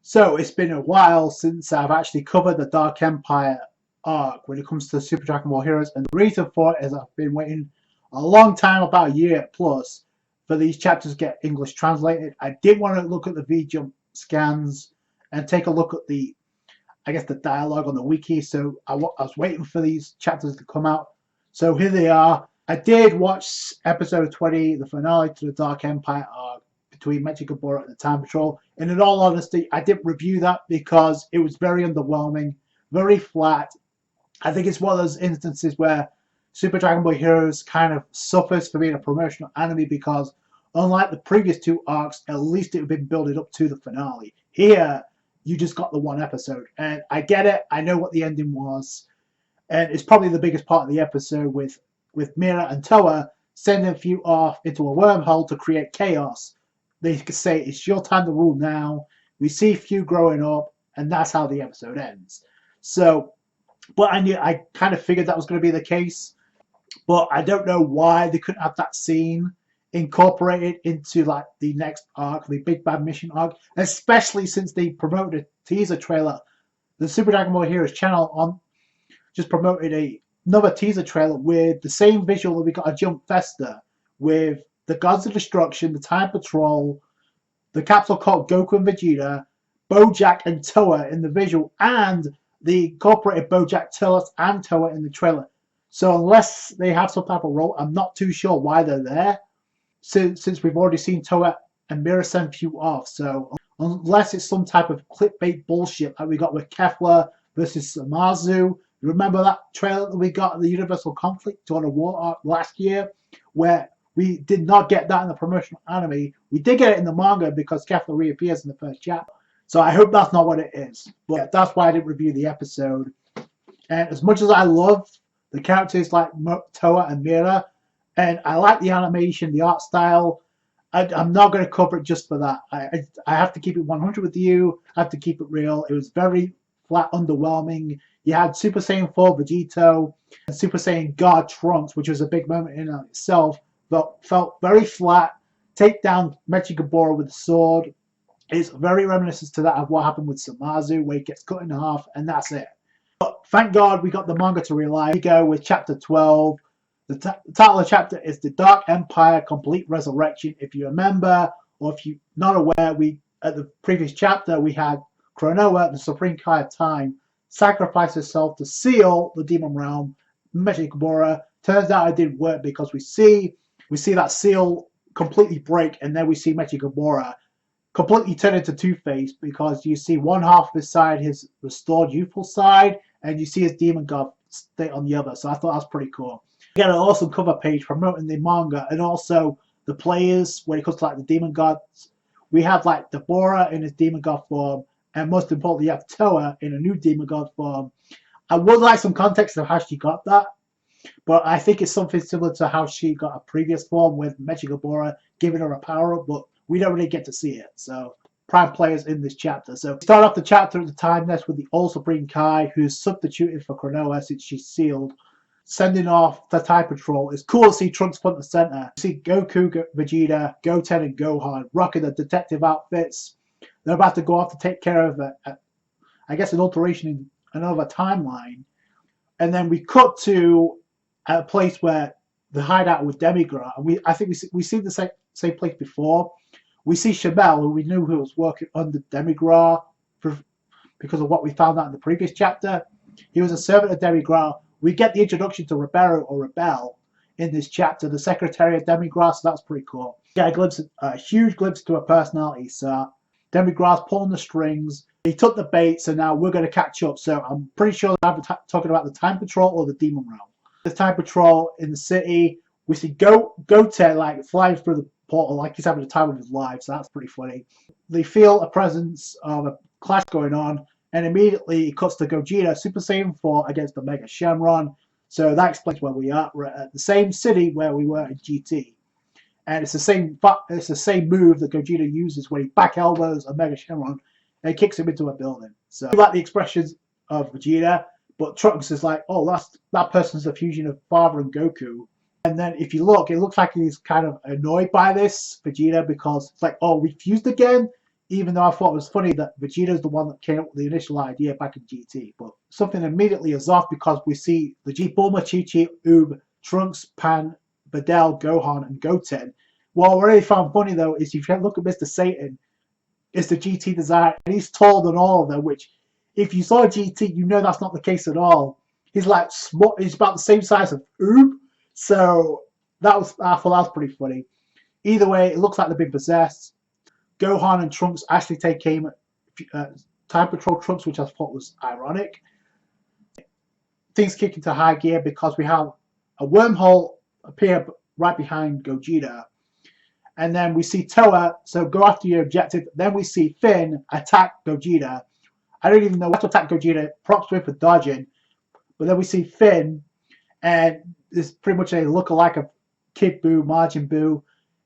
So it's been a while since I've actually covered the Dark Empire arc when it comes to Super Dragon Ball Heroes, and the reason for it is I've been waiting a long time, about a year plus, for these chapters to get English translated. I did want to look at the V-Jump scans and take a look at the, I guess, the dialogue on the wiki, so I was waiting for these chapters to come out. So here they are. I did watch episode 20, the finale to the Dark Empire arc between Mechikabura and the Time Patrol. And in all honesty, I didn't review that because it was very underwhelming, very flat. I think it's one of those instances where Super Dragon Ball Heroes kind of suffers for being a promotional anime because unlike the previous two arcs, at least it had been building up to the finale. Here, you just got the one episode. And I get it. I know what the ending was. And it's probably the biggest part of the episode with Mira and Toa sending Fu off into a wormhole to create chaos. They could say, it's your time to rule now. We see Fu growing up, and that's how the episode ends. So, but I kind of figured that was going to be the case. But I don't know why they couldn't have that scene incorporated into like the next arc, the Big Bad Mission arc, especially since they promoted a teaser trailer. The Super Dragon Ball Heroes channel just promoted another teaser trailer with the same visual that we got a Jump Festa with the Gods of Destruction, the Time Patrol, the Capsule Corp Goku and Vegeta, Bojack and Toa in the visual, and the incorporated Bojack, Turles, and Toa in the trailer. So unless they have some type of role, I'm not too sure why they're there, since we've already seen Toa and Mira send Fu off. So unless it's some type of clickbait bullshit like we got with Kefla versus Samazu. Remember that trailer that we got at the Universal Conflict to a War arc last year, where we did not get that in the promotional anime. We did get it in the manga because Kefla reappears in the first chapter. So I hope that's not what it is. But yeah, that's why I didn't review the episode. And as much as I love the characters like Toa and Mira, and I like the animation, the art style, I'm not going to cover it just for that. I have to keep it 100 with you. I have to keep it real. It was very flat, underwhelming. You had Super Saiyan 4 Vegito and Super Saiyan God Trunks, which was a big moment in itself, but felt very flat. Take down Mechikabura with the sword. It's very reminiscent to that of what happened with Samazu, where he gets cut in half, and that's it. But thank God we got the manga to realize. We go with chapter 12. The title of the chapter is The Dark Empire Complete Resurrection. If you remember, or if you're not aware, at the previous chapter we had Chronoa, the Supreme Kai of Time, sacrifice herself to seal the demon realm. Mechikabura. Turns out it didn't work because we see that seal completely break, and then we see Mechikabura completely turn into Two-Face because you see one half of his side, his restored youthful side, and you see his demon god state on the other. So I thought that was pretty cool. We got an awesome cover page promoting the manga and also the players when it comes to like the demon gods. We have like Deborah in his demon god form, and most importantly, you have Toa in a new demon god form. I would like some context of how she got that, but I think it's something similar to how she got a previous form with Mechikabura giving her a power up, but we don't really get to see it. So prime players in this chapter. So we start off the chapter at the time nest with the old Supreme Kai, who's substituted for Chronoa since she's sealed, sending off the Time Patrol. It's cool to see Trunks front and center. You see Goku, Vegeta, Goten, and Gohan rocking the detective outfits. They're about to go off to take care of, I guess, an alteration in another timeline. And then we cut to a place where the hideout with Demigra. And I think we see the same place before. We see Shamel, who we knew who was working under Demigra because of what we found out in the previous chapter. He was a servant of Demigra. We get the introduction to Ribeiro or Rebel in this chapter, the secretary of Demigra, so that's pretty cool. Get a huge glimpse to her personality. So Demigra's pulling the strings. He took the bait, so now we're going to catch up. So I'm pretty sure I'm talking about the Time Patrol or the Demon Realm. The Time Patrol in the city. We see Goten like flying through the portal like he's having the time of his life, so that's pretty funny. They feel a presence of a clash going on, and immediately it cuts to Gogeta Super Saiyan 4 against the Mega Shenron. So that explains where we are. We're at the same city where we were in GT, and it's the same move that Gogeta uses when he back elbows a Mega Shenron and kicks him into a building. So I like the expressions of Vegeta, but Trunks is like, oh, that person's a fusion of Father and Goku. And then if you look, it looks like he's kind of annoyed by this, Vegeta, because it's like, oh, we fused again? even though I thought it was funny that Vegeta's the one that came up with the initial idea back in GT. But something immediately is off because we see the Bulma, Chi-Chi, Oob, Trunks, Pan, Videl, Gohan, and Goten. What I really found funny though is if you look at Mr. Satan, it's the GT design, and he's taller than all of them, which if you saw GT, you know that's not the case at all. He's like small, he's about the same size of Oob, so I thought that was pretty funny. Either way, it looks like they've been possessed. Gohan and Trunks actually take aim at Time Patrol Trunks, which I thought was ironic. Things kick into high gear because we have a wormhole appear right behind Gogeta. And then we see Toa, so go after your objective. Then we see Finn attack Gogeta. I don't even know what to attack Gogeta. Props to him for dodging. But then we see Finn, and there's pretty much a look-alike of Kid Buu, Majin Buu.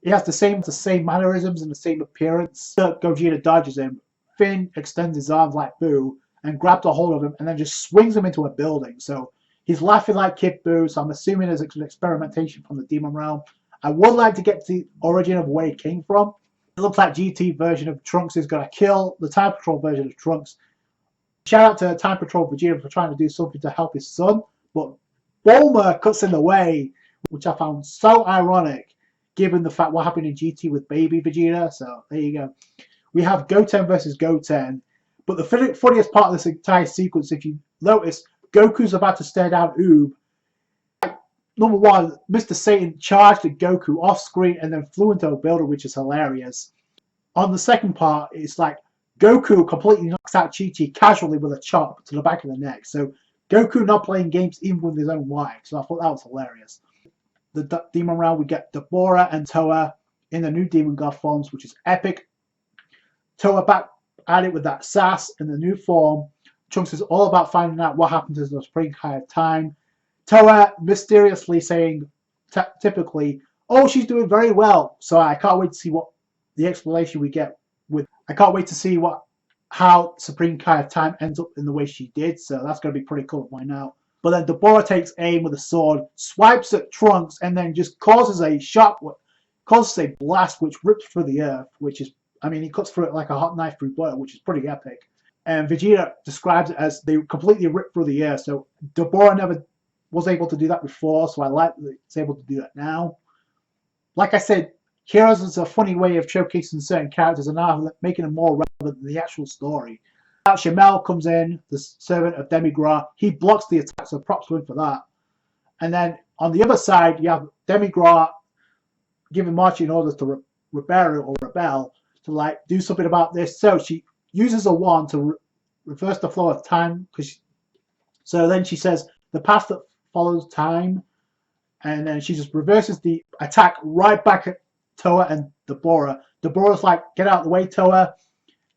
He has the same mannerisms and the same appearance. Gogeta dodges him. Finn extends his arms like Buu and grabs a hold of him and then just swings him into a building. So he's laughing like Kid Buu, so I'm assuming there's an experimentation from the Demon Realm. I would like to get to the origin of where he came from. It looks like GT version of Trunks is going to kill the Time Patrol version of Trunks. Shout out to Time Patrol Vegeta for trying to do something to help his son, but Bulma cuts in the way, which I found so ironic given the fact what happened in GT with baby Vegeta. So there you go. We have Goten versus Goten, but the funniest part of this entire sequence, if you notice, Goku's about to stare down Oob. Number one, Mr. Satan charged at Goku off screen and then flew into a building, which is hilarious. On the second part, it's like Goku completely knocks out Chi-Chi casually with a chop to the back of the neck. So Goku not playing games even with his own wife. So I thought that was hilarious. The Demon Realm, we get Deborah and Toa in the new Demon God forms, which is epic. Toa back at it with that sass in the new form. Trunks is all about finding out what happened to the Supreme Kai of Time. Toa mysteriously saying, typically, oh, she's doing very well. So I can't wait to see what the explanation we get with. I can't wait to see how Supreme Kai of Time ends up in the way she did. So that's going to be pretty cool to find out. But then Deborah takes aim with a sword, swipes at Trunks, and then just causes a shock, causes a blast which rips through the earth, which is, I mean, he cuts through it like a hot knife through butter, which is pretty epic. And Vegeta describes it as they completely rip through the air. So Deborah never was able to do that before, so I like that it's able to do that now. Like I said, Heroes is a funny way of showcasing certain characters and now making them more relevant than the actual story. Now Shamel comes in, the servant of Demigra. He blocks the attack, so props to him for that. And then on the other side, you have Demigra giving marching orders to Rebel or Rebel to like do something about this. So she uses a wand to reverse the flow of time. So then she says, the path that follows time, and then she just reverses the attack right back at Toa and Deborah. Deborah's like, get out of the way, Toa.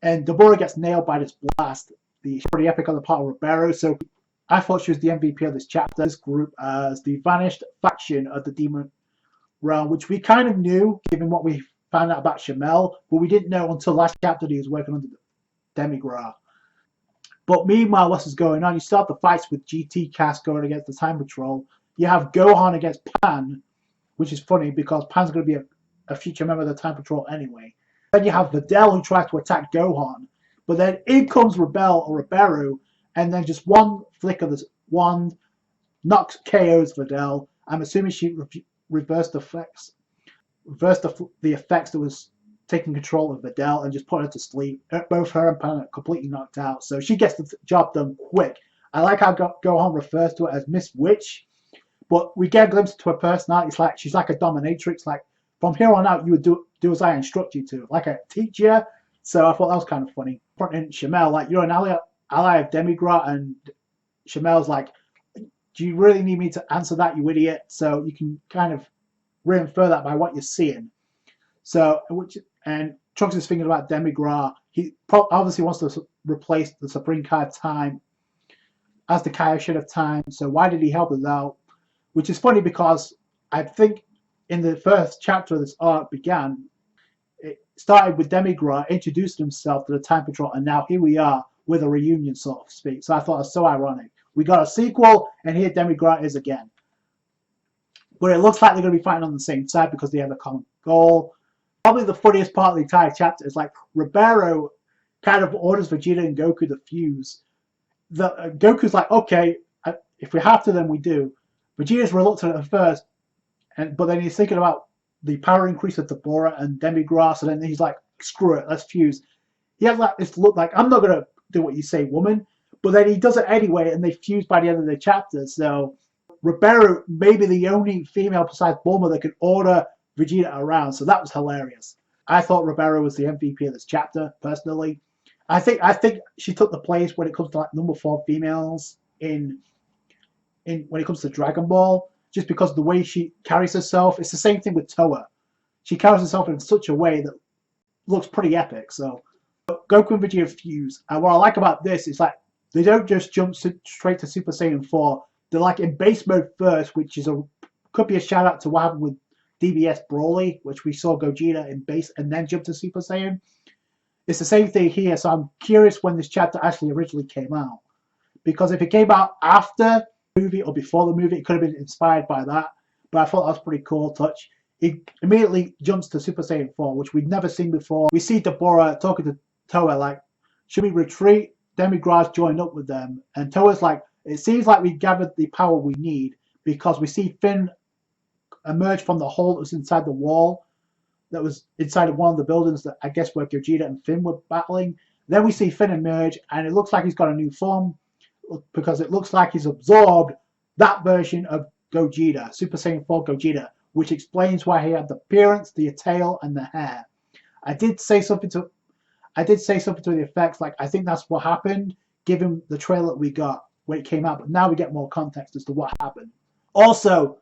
And Deborah gets nailed by this blast. The pretty epic on the part of Ribeiro. So I thought she was the MVP of this chapter. This group as the vanished faction of the Demon Realm, which we kind of knew, given what we found out about Shamel, but we didn't know until last chapter that he was working under Demigra. But meanwhile, what's going on? You start the fights with GT Cast going against the Time Patrol. You have Gohan against Pan, which is funny because Pan's going to be a future member of the Time Patrol anyway. Then you have Videl who tries to attack Gohan. But then in comes Rebel or Ribeiro, and then just one flick of the wand knocks KOs Videl. I'm assuming she reversed the effects that was taking control of Videl and just put her to sleep. Both her and Pan are completely knocked out. So she gets the job done quick. I like how Gohan refers to it as Miss Witch. But we get a glimpse into her personality. It's like she's like a dominatrix. Like from here on out, you would do as I instruct you to, like a teacher. So I thought that was kind of funny. Fronting Shamel, like you're an ally of Demigra, and Shamel's like, do you really need me to answer that, you idiot? So you can kind of reinfer that by what you're seeing. So and Trunks is thinking about Demigra. He obviously wants to replace the Supreme Kai of Time as the Kaioshin of Time. So why did he help us out? Which is funny because I think in the first chapter of this arc began, it started with Demigra introducing himself to the Time Patrol, and now here we are with a reunion, so to speak. So I thought it was so ironic. We got a sequel, and here Demigra is again. But it looks like they're going to be fighting on the same side because they have a common goal. Probably the funniest part of the entire chapter is like Ribeiro kind of orders Vegeta and Goku to fuse. Goku's like, okay, if we have to, then we do. Vegeta's reluctant at first, but then he's thinking about the power increase of Deborah and Demigrass, and then he's like, screw it, let's fuse. He has like this look like, I'm not gonna do what you say, woman. But then he does it anyway, and they fuse by the end of the chapter. So Ribeiro may be the only female besides Bulma that can order Vegeta around. So that was hilarious. I thought Ribeiro was the MVP of this chapter, personally. I think she took the place when it comes to like number 4 females in when it comes to Dragon Ball, just because of the way she carries herself. It's the same thing with Toa. She carries herself in such a way that looks pretty epic. So Goku and Vegeta fuse. And what I like about this is like they don't just jump straight to Super Saiyan 4. They're like in base mode first, which is could be a shout out to what happened with DBS Broly, which we saw Gogeta in base and then jump to Super Saiyan. It's the same thing here, so I'm curious when this chapter actually originally came out. Because if it came out after the movie or before the movie, it could have been inspired by that. But I thought that was a pretty cool touch. It immediately jumps to Super Saiyan 4, which we've never seen before. We see Deborah talking to Toa like, should we retreat? Demigrass joined up with them. And Toa's like, it seems like we gathered the power we need, because we see Finn emerge from the hole that was inside the wall, that was inside of one of the buildings that I guess where Gogeta and Finn were battling. Then we see Finn emerge, and it looks like he's got a new form, because it looks like he's absorbed that version of Gogeta, Super Saiyan 4 Gogeta, which explains why he had the appearance, the tail, and the hair. I did say something to the effects like I think that's what happened, given the trailer that we got when it came out. But now we get more context as to what happened. Also,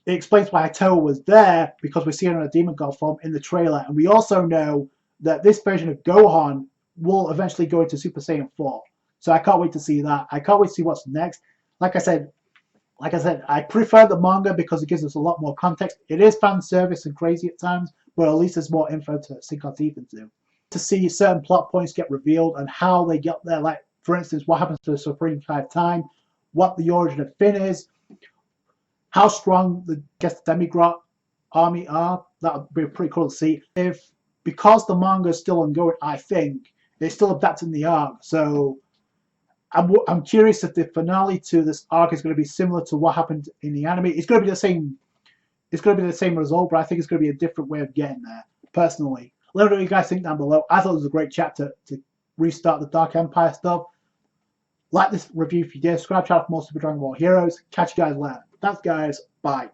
it explains why Toa was there, because we see her in a demon god form in the trailer, and we also know that this version of Gohan will eventually go into Super Saiyan 4. So I can't wait to see that. I can't wait to see what's next. Like I said, I prefer the manga because it gives us a lot more context. It is fan service and crazy at times, but at least there's more info to sink our teeth into. To see certain plot points get revealed and how they get there, like for instance, what happens to the Supreme Kai of Time, what the origin of Finn is, how strong the Demigrass army are. That would be pretty cool to see. Because the manga is still ongoing, I think they're still adapting the arc. So I'm curious if the finale to this arc is going to be similar to what happened in the anime. It's going to be the same. It's going to be the same result, but I think it's going to be a different way of getting there. Personally, let me know what you guys think down below. I thought it was a great chapter to restart the Dark Empire stuff. Like this review if you did. Subscribe to the channel for more Super Dragon Ball Heroes. Catch you guys later. Thanks, guys. Bye.